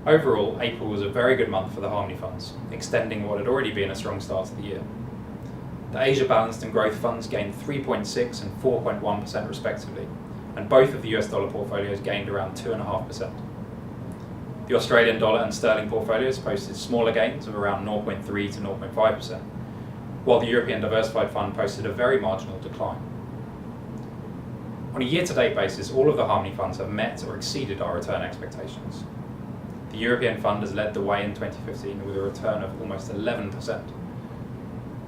Overall, April was a very good month for the Harmony funds, extending what had already been a strong start to the year. The Asia Balanced and Growth funds gained 3.6 and 4.1% respectively, and both of the US dollar portfolios gained around 2.5%. The Australian dollar and sterling portfolios posted smaller gains of around 0.3 to 0.5%, while the European Diversified Fund posted a very marginal decline. On a year-to-date basis, all of the Harmony funds have met or exceeded our return expectations. The European Fund has led the way in 2015 with a return of almost 11%.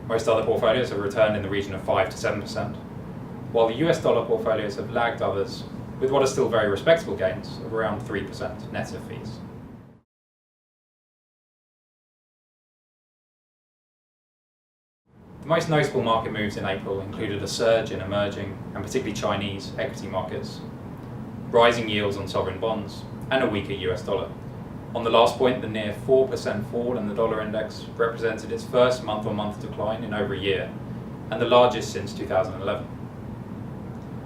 Most other portfolios have returned in the region of 5 to 7%, while the US dollar portfolios have lagged others with what are still very respectable gains of around 3% net of fees. The most notable market moves in April included a surge in emerging, and particularly Chinese, equity markets, rising yields on sovereign bonds, and a weaker US dollar. On the last point, the near 4% fall in the dollar index represented its first month-on-month decline in over a year, and the largest since 2011.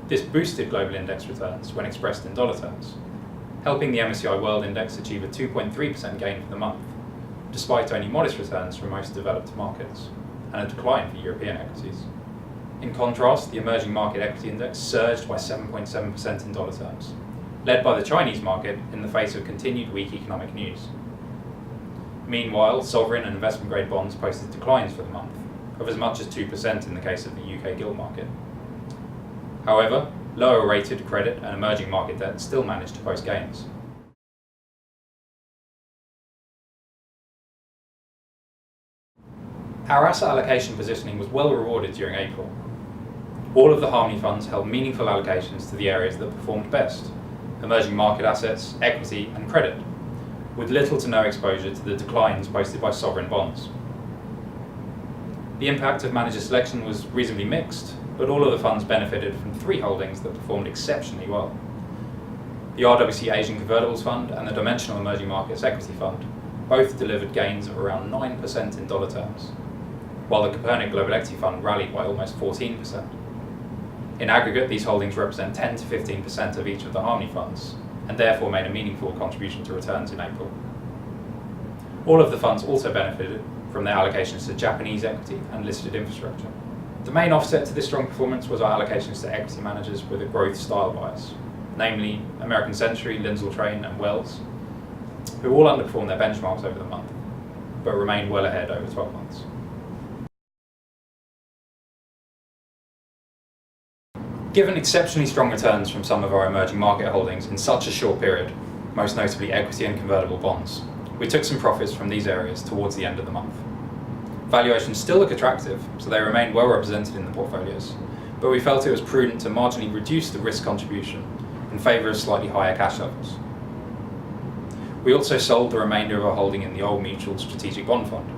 This boosted global index returns when expressed in dollar terms, helping the MSCI World Index achieve a 2.3% gain for the month, despite only modest returns from most developed markets, and a decline for European equities. In contrast, the emerging market equity index surged by 7.7% in dollar terms, led by the Chinese market in the face of continued weak economic news. Meanwhile, sovereign and investment-grade bonds posted declines for the month, of as much as 2% in the case of the UK gilt market. However, lower-rated credit and emerging market debt still managed to post gains. Our asset allocation positioning was well rewarded during April. All of the Harmony funds held meaningful allocations to the areas that performed best: emerging market assets, equity, and credit, with little to no exposure to the declines posted by sovereign bonds. The impact of manager selection was reasonably mixed, but all of the funds benefited from 3 holdings that performed exceptionally well. The RWC Asian Convertibles Fund and the Dimensional Emerging Markets Equity Fund both delivered gains of around 9% in dollar terms, while the Copernic Global Equity Fund rallied by almost 14%. In aggregate, these holdings represent 10 to 15% of each of the Harmony funds, and therefore made a meaningful contribution to returns in April. All of the funds also benefited from their allocations to Japanese equity and listed infrastructure. The main offset to this strong performance was our allocations to equity managers with a growth style bias, namely American Century, Lindsell Train, and Wells, who all underperformed their benchmarks over the month, but remained well ahead over 12 months. Given exceptionally strong returns from some of our emerging market holdings in such a short period, most notably equity and convertible bonds, we took some profits from these areas towards the end of the month. Valuations still look attractive, so they remain well represented in the portfolios, but we felt it was prudent to marginally reduce the risk contribution in favour of slightly higher cash levels. We also sold the remainder of our holding in the Old Mutual Strategic Bond Fund.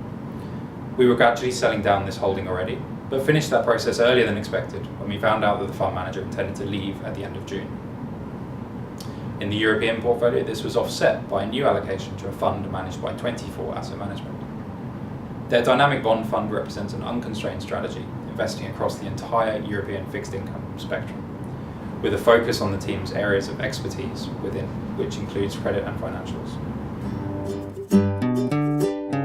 We were gradually selling down this holding already, but finished that process earlier than expected when we found out that the fund manager intended to leave at the end of June. In the European portfolio, this was offset by a new allocation to a fund managed by 24 Asset Management. Their Dynamic Bond Fund represents an unconstrained strategy, investing across the entire European fixed income spectrum, with a focus on the team's areas of expertise within, which includes credit and financials.